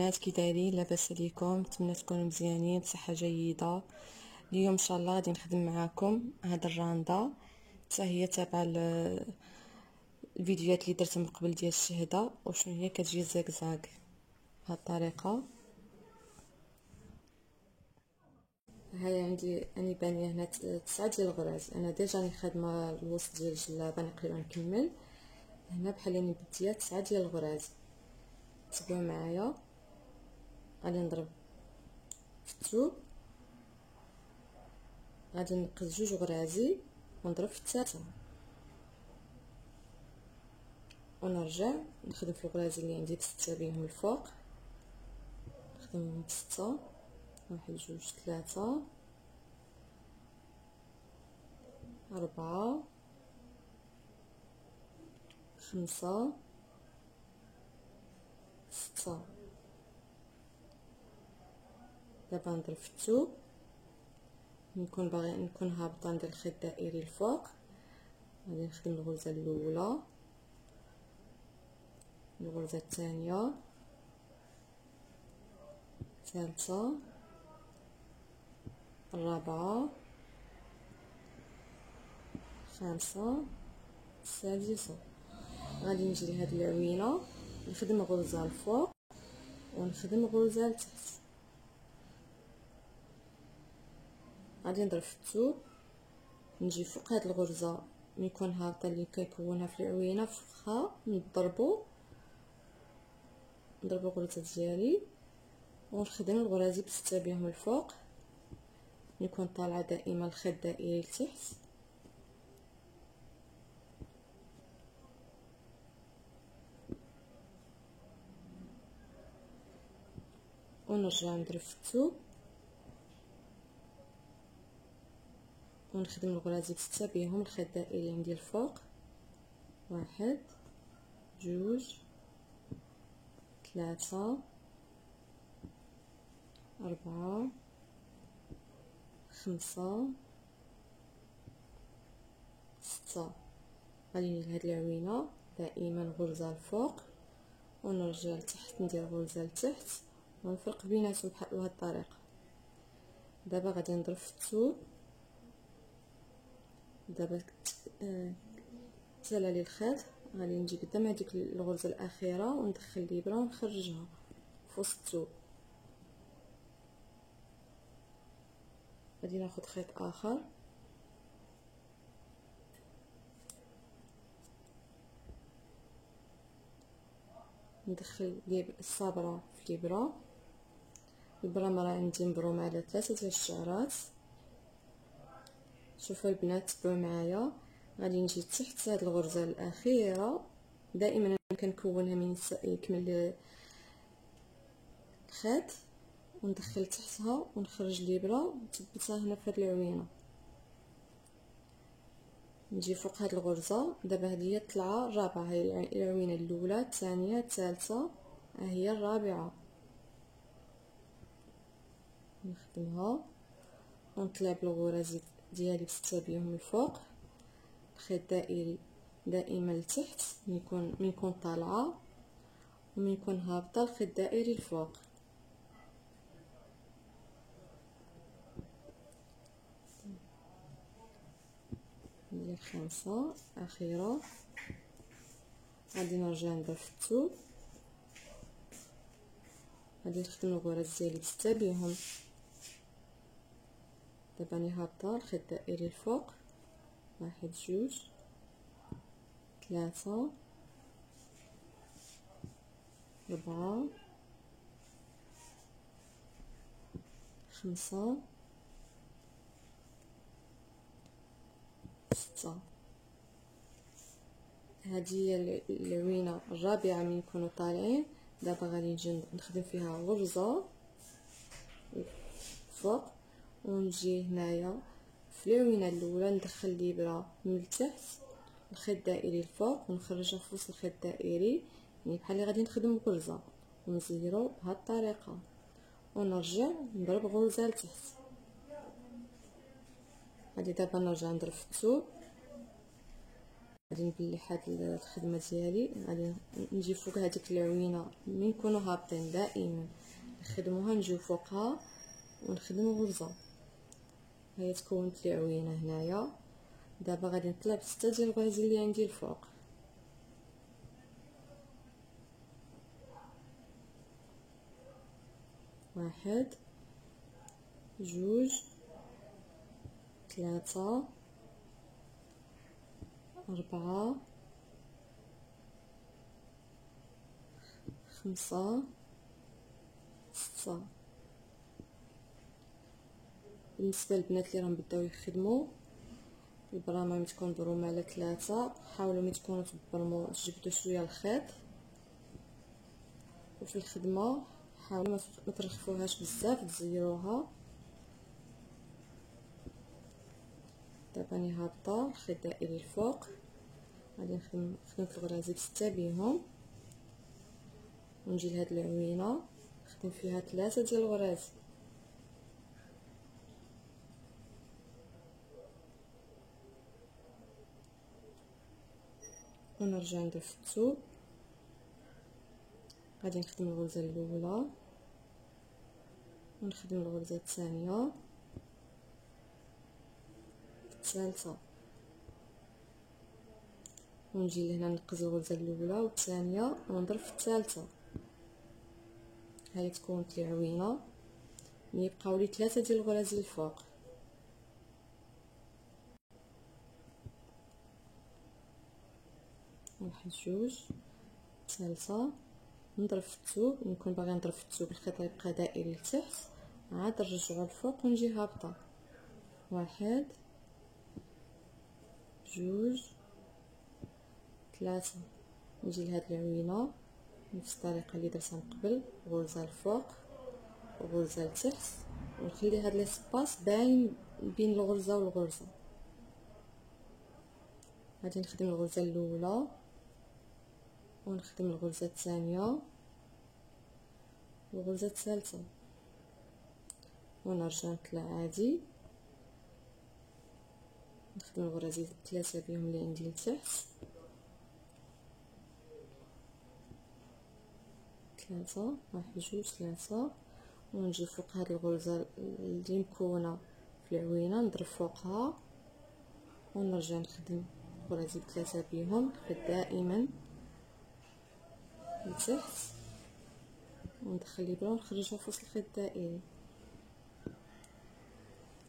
البنات، كي دايرين؟ لاباس عليكم؟ نتمنى تكونوا مزيانين بصحه جيده. اليوم ان شاء الله غادي نخدم معاكم هاد الراندا، حتى هي تابعه الفيديوهات اللي درتهم من قبل ديال الشهده. وشنو هي؟ كتجي زيكزاك بهاد الطريقه. هاي عندي اني بانيه هنا 9 ديال الغراز. انا ديجا راني خادمه الوسط ديال الجلابه، نقدر نكمل هنا بحال راني بديت 9 ديال الغراز. تبعوا معايا، غادي نضرب في الثوب، غادي نقص 2 غرازي ونضرب في الثالثه، ونرجع نخدم في الغرازي اللي عندي بستة بيهم الفوق. نخدمهم بستة، 1 2 3 4 5 6. دابا نضرب في الثوب، نكون هابطه ندير الخيط الدائري الفوق. غادي نخدم الغرزه الاولى، الغرزه الثانيه، الثالثه، الرابعه، الخامسه، السادسه. غادي نجي لهاد العوينه نخدم غرزه الفوق ونخدم غرزه لتحت. غادي نضرب في الثوب، نجي فوق هاد الغرزه ملي يكون هابطه اللي كيكونها في العوينه فوقها، نضرب الغرزه ديالي ونخدم الغرازي بستة بهم الفوق. يكون طالعه دائما الخيط الدائري لتحت، ونرجع نضرب في الثوب ونخدم الغرازي بستة بهم الخيط الدائري عندي الفوق. 1 2 3 4 5 6. غادي لهاد العوينه دائما غرزه الفوق ونرجع لتحت، ندير غرزه لتحت ونفرق بيناتهم بهاد الطريقه. دابا غادي نضرب في الثوب، دابا تسالى لي الخيط، غادي نجي قدام هذيك الغرزه الاخيره وندخل الابره ونخرجها في وسط الثوب. غادي ناخذ خيط اخر، ندخل الصابره في الابره. البرامه راه عندي مبرومه على 3 ديال الشعرات. شوفوا البنات، تبعوا معايا. غادي نجي تحت هاد الغرزه الاخيره، دائما كنكونها من يكمل الخيط، وندخل تحتها ونخرج الابره ونثبتها هنا في هاد العوينه. نجي فوق هاد الغرزه. دابا هذه هي الطلعه الرابعه، هي العوينه الاولى، الثانيه، الثالثه، ها هي الرابعه. نخدمها ونطلع بالغرز ديالي بستة بهم الفوق، الخيط الدائري دائما لتحت من يكون طالعه، ومن يكون هابطه الخيط الدائري الفوق. ندير 5 اخيره. غادي نرجع نضرب في الثوب، غادي نخدم الغرز ديالي بستة بهم. دابا راني هابطه الخيط الدائري الفوق، 1 2 3 4 5 6. هذه هي العوينه الرابعه من يكونوا طالعين. دابا غادي نجي نخدم فيها غرزه فوق، ونجي هنايا في العوينه الاولى ندخل الابره من التحت الخيط الدائري الفوق ونخرجها في وسط الخيط الدائري، يعني بحال اللي غادي نخدم غرزه، ونزيرو بهذه الطريقه ونرجع نضرب غرزه لتحت. غادي دابا نرجع نضرب في الثوب، غادي نبلح هاد الخدمه ديالي. غادي نجي فوق هذيك العوينه من نكونوا هابطين دائما نخدموها، نجيو فوقها ونخدموا غرزه. هي تكونت لي عوينه هنايا. دابا غادي نطلع بستة ديال الغرز اللي عندي الفوق. واحد، جوج، ثلاثة، أربعة، خمسة، ستة. بالنسبه للبنات اللي راهم بداو يخدموا البرامه ملي تكون مضرومه على 3، حاولوا ملي تكونوا تبرموا تجبدوا شويه الخيط، وفي الخدمه حاولوا ما ترخفوهاش بزاف، تزيروها. دابا راني هابطه الخيط دائري الفوق، غادي خدمت الغرازي بستة بيهم، ونجي لهاد العوينه نخدم فيها 3 ديال الغراز. ونرجع ندير في الثوب. غادي نخدم الغرزه الاولى ونخدم الغرزه الثانيه، الثالثه، ونجي لهنا نقز الغرزه الاولى والثانيه ونضرب في الثالثه. هاي تكونت لي عوينه. يبقاو لي 3 ديال الغراز الفوق. واحد، جوج، ثالثه، نضرب في الثوب. نكون باغي نضرب في الثوب الخيط يبقى دائري لتحت، عاد نرجعو الفوق ونجي هابطه. واحد، جوج، ثلاثة، نجي لهاد العوينه نفس الطريقه اللي درتها من قبل، غرزه الفوق وغرزه لتحت، ونخلي هاد ليسباس باين بين الغرزه والغرزه. غادي نخدم الغرزه الاولى ونخدم الغرزه الثانيه والغرزه الثالثه، ونرجع نطلع عادي نخدم الغرازي 3 بهم اللي عندي لتحت، 3، واحد، جوج، 3، ونجي فوق هاد الغرزه اللي مكونه في العوينه نضرب فوقها ونرجع نخدم غرازي 3 بهم، نخد دائما لتحت وندخل الابره ونخرجها في وسط الخيط الدائري.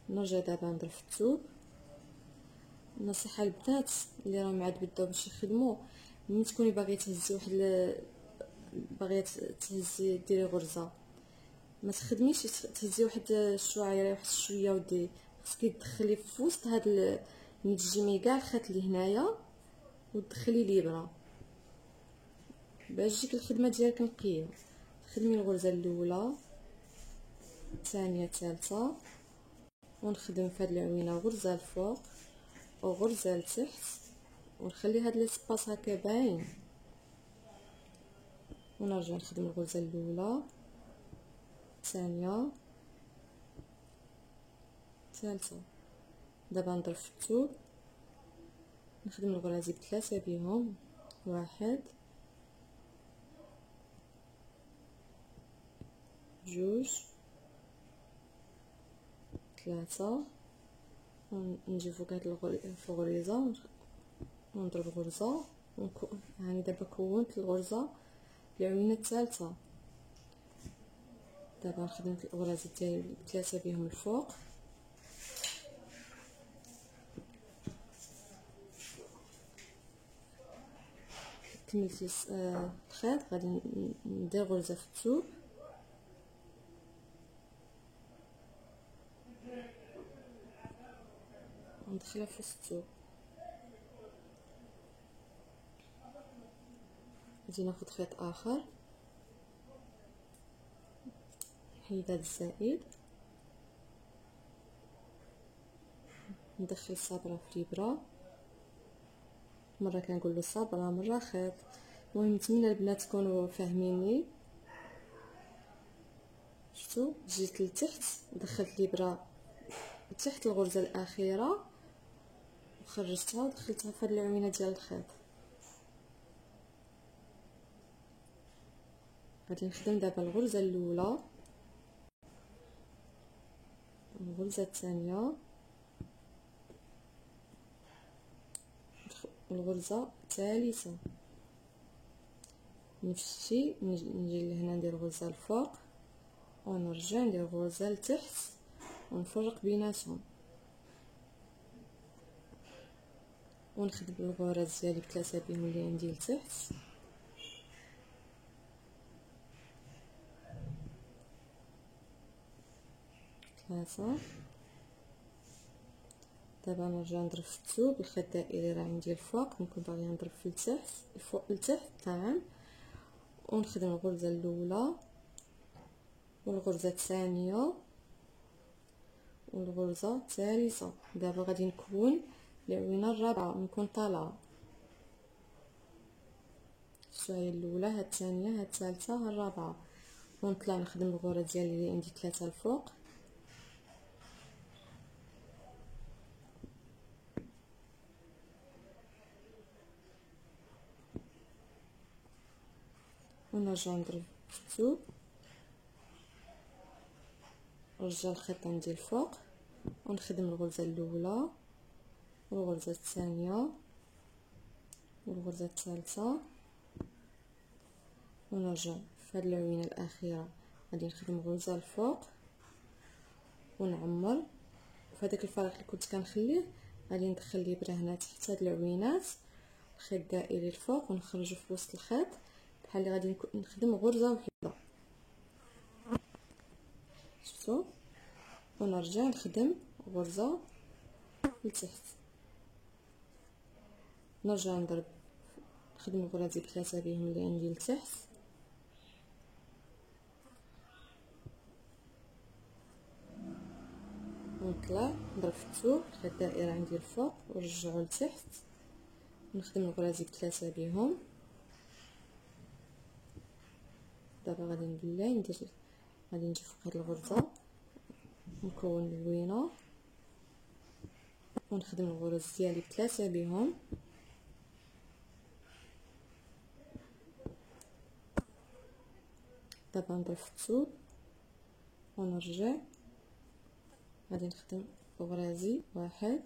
نرجع دابا نضرب في الثوب. نصيحه للبنات اللي راهم عاد بداو باش يخدموا، ملي تكوني باغيه تهزي باغيه تهزي ديري غرزه، ما تخدميش تهزي واحد الشعيره واحد شويه ودي، خصك تدخلي في وسط هاد ملي تجمعي كاع الخيط اللي هنايا وتدخلي الابره باش تجيك الخدمه ديالك نقيه. خدمي الغرزه الاولى، الثانيه، الثالثه، ونخدم في هاد العوينه غرزه الفوق وغرزه لتحت، ونخلي هاد ليسباس هكا باين، ونرجع نخدم الغرزه الاولى، الثانيه، الثالثه. دابا نضرب في الثوب نخدم الغرازي ب3 بهم، واحد، جوج، 3، ونجي فوق هاد الغريزه ونضرب غرزه يعني دابا كونت الغرزه العوينه الثالثه. دابا نخدم الغرازي ديالي 3 بهم الفوق، كملت الخيط. غادي ندير غرزه في الثوب وندخلها في وسط الثوب. غادي ناخد خيط اخر، نحيد هذا الزائد، ندخل الصبره في الابره، مره كنقول له صبره مره خيط. المهم نتمنى البنات تكونوا فاهميني. شفتوا جيت لتحت دخلت الابره تحت الغرزه الاخيره وخرجتها ودخلتها في هاد العوينه ديال الخيط. غادي نخدم دابا الغرزه الاولى، الغرزه الثانيه، الغرزه الثالثه. نفس الشيء نجي لهنا ندير غرزه الفوق ونرجع ندير غرزه لتحت ونفرق بيناتهم، ونخدم الغرز ديالي بثلاثه بهم اللي عندي لتحت. ثلاثه. دابا نرجع نضرب في الثوب الخيط الدائري راه عندي الفوق، نكون باغيه نضرب في التحت، الفوق لتحت نعم، ونخدم الغرزه الاولى والغرزه الثانيه والغرزه الثالثه. دابا غادي نكون العوينه الرابعه، نكون طالعه الشويه الاولى، ها الثانيه، ها الثالثه، ها الرابعه، ونطلع نخدم الغرز ديالي اللي عندي ثلاثه الفوق، ونرجع نضرب في الثوب، نرجع الخيط عندي الفوق ونخدم الغرزه الاولى والغرزه الثانيه والغرزه الثالثه، ونرجع في هذه العوينه الاخيره غادي نخدم غرزه الفوق ونعمر. في هذاك الفراغ اللي كنت كنخليه غادي ندخل الابره هنا تحت هاد العوينات، الخيط الدائري الفوق ونخرجه في وسط الخيط بحال اللي غادي نخدم غرزه وحده، شفتوا، ونرجع نخدم غرزه لتحت، نرجع نضرب نخدم الغرز بثلاثه بهم اللي عندي لتحت، ونطلع نضرب في الثوب الخيط الدائري عندي الفوق ونرجعو لتحت، نخدم الغرز بثلاثه بهم. دابا غادي نبلع غادي نجي فوق هاد الغرزه نكون الوينه ونخدم الغرز ديالي بثلاثه بهم، دابا نضرب في الثوب ونرجع غادي نخدم غرازي واحد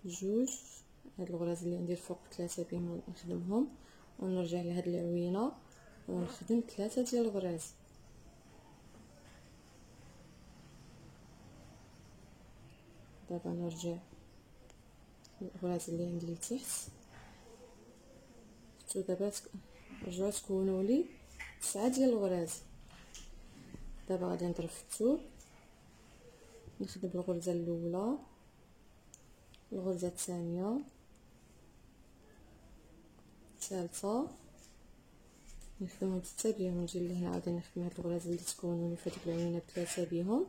جوج، هاد الغراز اللي عندي الفوق ثلاثه بهم نخدمهم، ونرجع لهاد العوينه ونخدم ثلاثه ديال الغراز، دابا نرجع الغراز اللي عندي لتحت. شفتوا دابا رجعوا تكونوا لي 9 ديال الغراز. دابا غادي نضرب في الثوب نخدم الغرزه الاولى، الغرزه الثانيه، الثالثه، نخدمهم 6 بهم، نجي لهنا غادي نخدم هاد الغراز اللي تكونوا لي في هذيك العوينه بثلاثه بهم.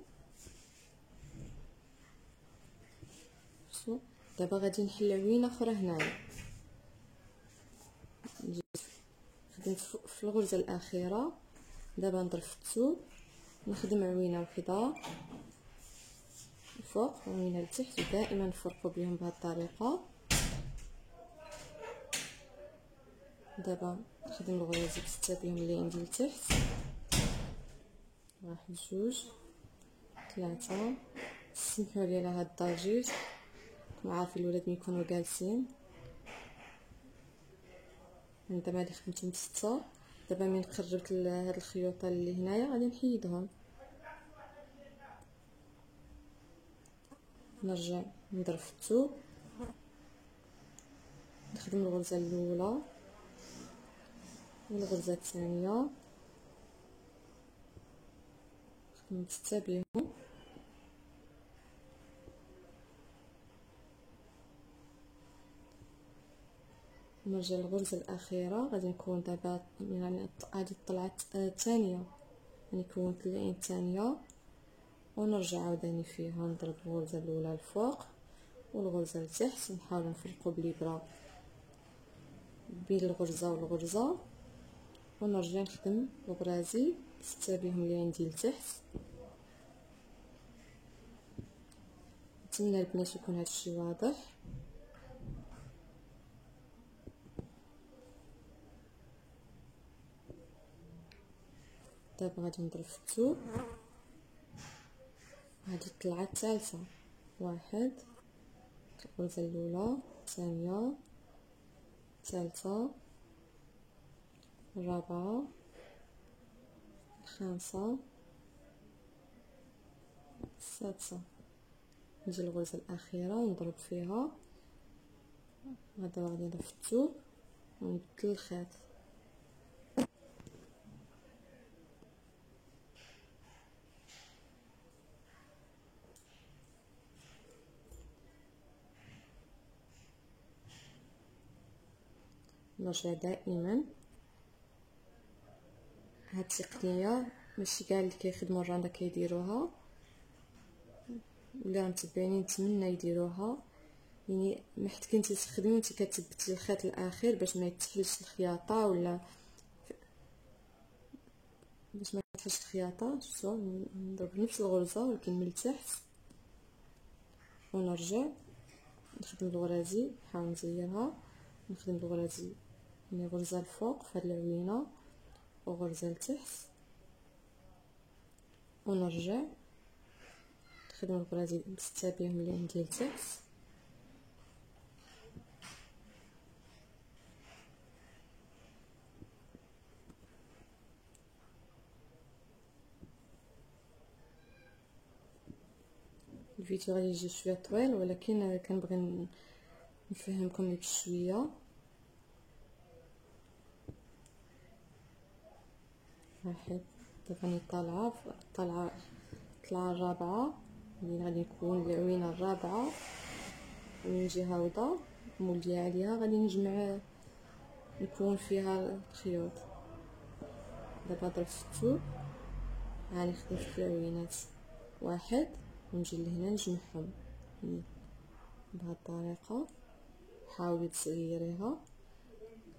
دابا غادي نحل عوينه اخرى هنايا، خدمت في الغرزه الاخيره، دابا نضرب في الثوب نخدم عوينه وحده الفوق وعوينه لتحت، ودائما نفرقوا بهم بهذه الطريقه. دابا نخدم الغرز بستة بهم اللي عندي لتحت، واحد جوج ثلاثه. سمحوا لي على هاد الضجيج، راكم عارفين الولاد ملي يكونوا جالسين. دابا اللي خدمتهم بستة، دابا من قربت لهاد الخيوطه اللي هنايا غادي نحيدهم، نرجع نضرب في الثوب نخدم الغرزه الاولى والغرزه الثانيه، نخدم 6 بهم، نرجع للغرزه الاخيره. غادي نكون دابا يعني هذه الطلعه الثانيه، يعني كونت العين الثانيه، ونرجع عاوتاني فيها نضرب الغرزه الاولى الفوق والغرزه لتحت، نحاول نفرقوا بالابره بين الغرزه والغرزه، ونرجع نخدم الغرازي 6 بهم اللي عندي لتحت. نتمنى البنات يكون هذا الشيء واضح. دابا غادي نضرب في الثوب. هذه الطلعه الثالثه، واحد، الغرزه الاولى، الثانيه، الثالثه، الرابعه، الخامسه، السادسه. نجي الغرزه الاخيره ونضرب فيها. دابا غادي نضرب في الثوب ونبدل الخيط. نرجع دائما. هاد التقنيه ماشي كاع اللي كيخدموا الراندا كيديروها، ولا متبعين نتمنى يديروها. يعني ما حيت كنتي تخدمي وانت كتثبتي الخيط الاخير باش ما يتحلش الخياطه، ولا باش ما يتحلش الخياطه. شفتوا نضرب نفس الغرزه ولكن من التحت ونرجع نخدم الغرازي. نحاول نزيرها، نخدم الغرازي يعني غرزه الفوق في هاد العوينه وغرزه لتحت، ونرجع نخدم الغرازي نستابيهم اللي عندي لتحت. الفيديو غادي يجي شويه طويل، ولكن كنبغي نفهمكم لك شويه. واحد، دابا راني طالعه الطلعه الرابعه اللي غادي نكون العوينه الرابعه، ونجي هاوده موليه عليها غادي نجمع نكون فيها الخيوط. دابا نضرب في الثوب، هاني خدمت في العوينات واحد، ونجي لهنا نجمعهم بهذه الطريقه. حاولي تصغيريها،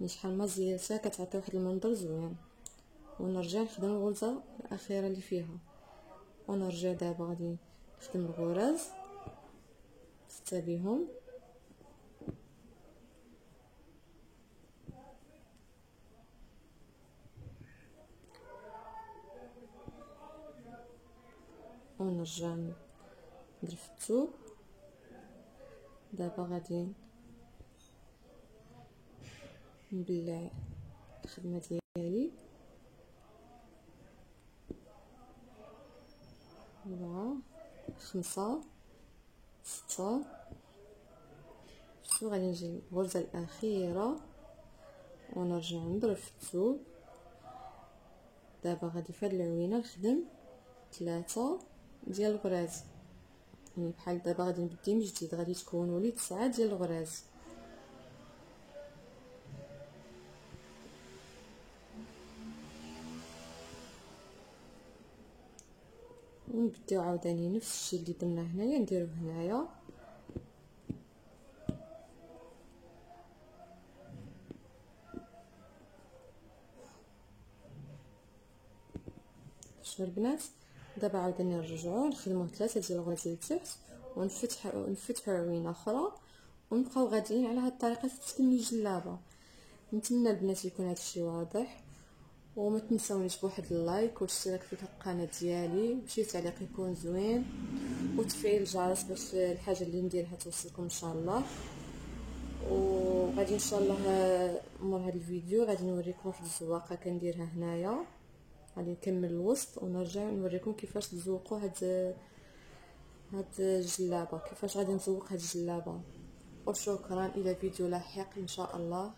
شحال ما زيرتها كتعطي واحد المنظر زوين. ونرجع نخدم الغرزه الاخيره اللي فيها، ونرجع دابا غادي نخدم الغرز نستابيهم. ونرجع ندير في الثوب. دابا غادي نبلع الخدمه ديالي. 4 5 6. شو غادي نجي الغرزه الاخيره ونرجع نضرب في الثوب. دابا غادي في هاد العوينه نخدم 3 ديال الغراز، يعني بحال دابا غادي نبدي من جديد، غادي تكونوا لي 9 ديال الغراز. ونبداو عاوتاني نفس الشيء اللي درنا هنايا نديروه هنايا. شوف البنات، دابا عاوتاني نرجعوا نخدموا 3 ديال الغرز لتحت، ونفتحوا عوينه اخرى، ونبقاو غاديين على هذه الطريقه حتى تكملوا الجلابه. نتمنى البنات يكون هذا الشيء واضح، وما تنساونيش بواحد اللايك والاشتراك في القناه ديالي، وشي تعليق يكون زوين، وتفعيل الجرس باش الحاجه اللي نديرها توصلكم ان شاء الله. وغادي ان شاء الله مور هذا الفيديو غادي نوريكم واحد الزواقه كنديرها هنايا. غادي نكمل الوسط ونرجع نوريكم كيفاش تزوقوا هاد الجلابه، كيفاش غادي نزوق هاد الجلابه. وشكرا، الى فيديو لاحق ان شاء الله.